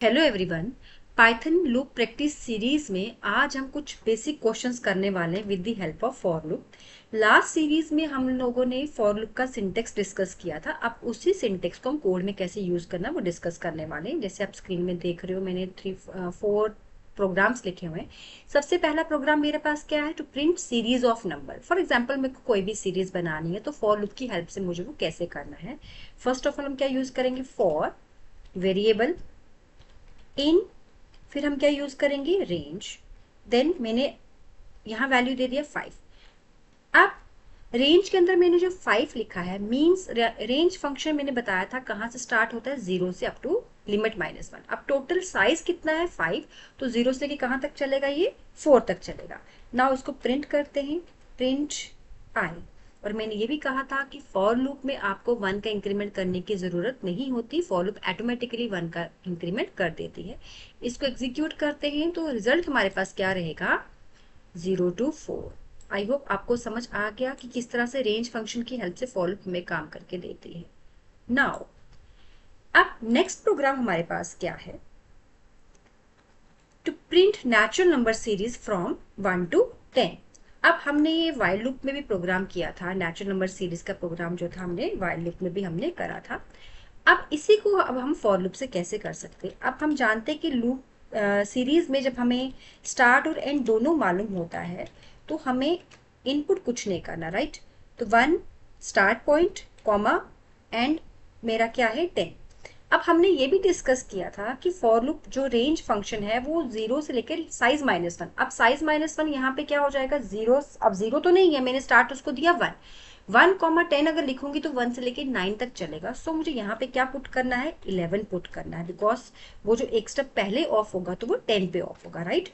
Hello everyone. Python loop practice series में आज हम कुछ बेसिक क्वेश्चंस करने वाले हैं with the help of for loop. Last series में हम लोगों ने फॉर लूप का सिंटेक्स डिस्कस किया था। अब उसी सिंटेक्स को हम कोड में कैसे यूज करना वो डिस्कस करने वाले हैं। जैसे आप स्क्रीन में देख रहे हो, मैंने 4 प्रोग्राम्स लिखे हुए हैं। सबसे पहला प्रोग्राम मेरे पास क्या है, to print series of number. For example मेरे को कोई भी सीरीज बनानी है तो फॉर लूप की हेल्प से मुझे वो कैसे करना है। फर्स्ट ऑफ ऑल हम क्या यूज करेंगे, फॉर वेरिएबल इन, फिर हम क्या यूज करेंगे, रेंज। देन मैंने यहाँ वैल्यू दे दिया 5। अब रेंज के अंदर मैंने जो 5 लिखा है मींस रेंज फंक्शन मैंने बताया था कहाँ से स्टार्ट होता है, 0 से अप टू लिमिट -1। अब टोटल साइज कितना है 5, तो 0 से लेके कहाँ तक चलेगा, ये 4 तक चलेगा। नाउ इसको प्रिंट करते हैं, प्रिंट आई। और मैंने ये भी कहा था कि फॉर लूप में आपको 1 का इंक्रीमेंट करने की जरूरत नहीं होती, फॉर लूप ऑटोमेटिकली 1 का इंक्रीमेंट कर देती है। इसको एग्जीक्यूट करते हैं तो रिजल्ट हमारे पास क्या रहेगा, 0 to 4। आई होप आपको समझ आ गया कि किस तरह से रेंज फंक्शन की हेल्प से फॉर लूप में काम करके देती है। नाउ अब नेक्स्ट प्रोग्राम हमारे पास क्या है, to print natural number series from 1 to 10। अब हमने ये वाइल लूप में भी प्रोग्राम किया था, नेचुरल नंबर सीरीज का प्रोग्राम जो था हमने वाइल लूप में भी हमने करा था। अब इसी को अब हम फॉर लूप से कैसे कर सकते हैं। अब हम जानते हैं कि लूप सीरीज में जब हमें स्टार्ट और एंड दोनों मालूम होता है तो हमें इनपुट कुछ नहीं करना, राइट। तो 1 स्टार्ट पॉइंट कॉमा एंड मेरा क्या है 10। अब हमने ये भी डिस्कस किया था कि फॉर लूप जो रेंज फंक्शन है वो 0 से लेकर साइज -1। अब साइज -1 यहाँ पे क्या हो जाएगा, 0। अब 0 तो नहीं है, मैंने स्टार्ट उसको दिया 1। 1, 10 अगर लिखूंगी तो 1 से लेके 9 तक चलेगा। सो मुझे यहाँ पे क्या पुट करना है, 11 पुट करना है, बिकॉज वो जो एक स्टेप पहले ऑफ होगा तो वो 10 पे ऑफ होगा, राइट।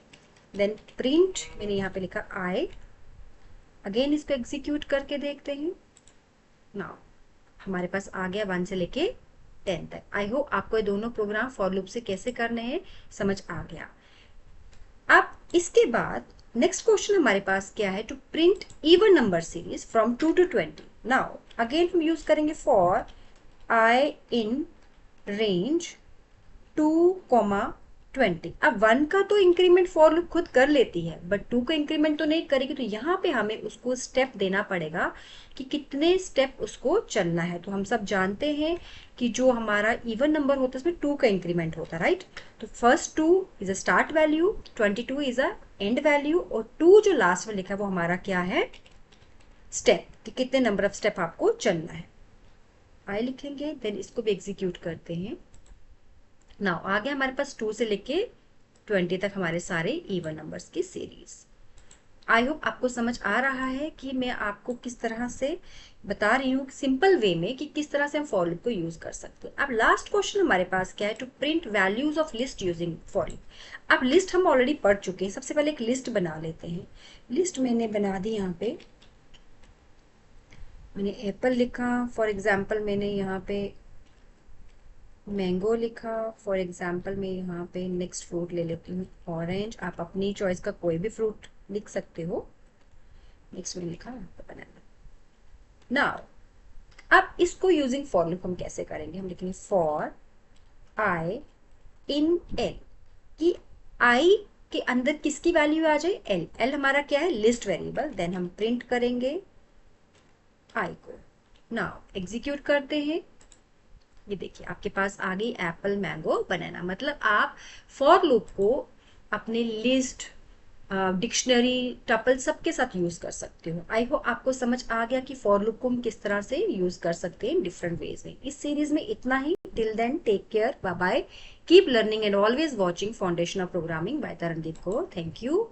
देन प्रिंट मैंने यहाँ पे लिखा आई। अगेन इसको एग्जीक्यूट करके देखते हैं। नाउ हमारे पास आ गया 1 से लेके 10 तक। आई होप आपको ये दोनों प्रोग्राम फॉर लूप से कैसे करने हैं समझ आ गया। अब इसके बाद नेक्स्ट क्वेश्चन हमारे पास क्या है, to print even number series from 2 to 20। Now again हम यूज करेंगे फॉर आई इन रेंज 2, 20। अब 1 का तो इंक्रीमेंट फॉर लूप खुद कर लेती है बट 2 का इंक्रीमेंट तो नहीं करेगी, तो यहाँ पे हमें उसको स्टेप देना पड़ेगा कि कितने स्टेप उसको चलना है। तो हम सब जानते हैं कि जो हमारा इवन नंबर होता है उसमें 2 का इंक्रीमेंट होता है, राइट। तो first 2 is a start value, 22 is a and value, और 2 जो लास्ट में लिखा है वो हमारा क्या है, स्टेप, कि कितने नंबर ऑफ स्टेप आपको चलना है। आई लिखेंगे, देन इसको भी एग्जीक्यूट करते हैं। नाउ आ गया हमारे पास 2 से लेके 20 तक हमारे सारे इवन नंबर्स की सीरीज। आई होप आपको समझ आ रहा है कि मैं आपको किस तरह से बता रही हूँ सिंपल वे में कि किस तरह से हम फॉर लूप को यूज कर सकते हैं। अब लास्ट क्वेश्चन हमारे पास क्या है, to print values of list using for loop. अब लिस्ट हम ऑलरेडी पढ़ चुके हैं, सबसे पहले एक लिस्ट बना लेते हैं। लिस्ट मैंने बना दी, यहाँ पे मैंने एप्पल लिखा, फॉर एग्जाम्पल मैंने यहाँ पे मैंगो लिखा, फॉर एग्जाम्पल मैं यहाँ पे नेक्स्ट फ्रूट ले लेती हूँ ऑरेंज। आप अपनी चॉइस का कोई भी फ्रूट लिख सकते हो। नेक्स्ट मैंने लिखा बनाना। नाउ अब इसको यूजिंग फॉर लूप हम कैसे करेंगे, हम लिखेंगे फॉर आई इन एल, कि आई के अंदर किसकी वैल्यू आ जाए, एल। एल हमारा क्या है, लिस्ट वेरिएबल। देन हम प्रिंट करेंगे आई को। नाउ एग्जीक्यूट करते हैं। ये देखिए आपके पास आ गई एप्पल मैंगो बनाना। मतलब आप फॉर लूप को अपने लिस्ट, डिक्शनरी, टपल सबके साथ यूज कर सकते हो। आई होप आपको समझ आ गया कि फॉर लूप को हम किस तरह से यूज कर सकते हैं डिफरेंट वेज में। इस सीरीज में इतना ही। Till then take care, bye bye, keep learning and always watching foundation of programming by Tarandeep Kaur. Thank you.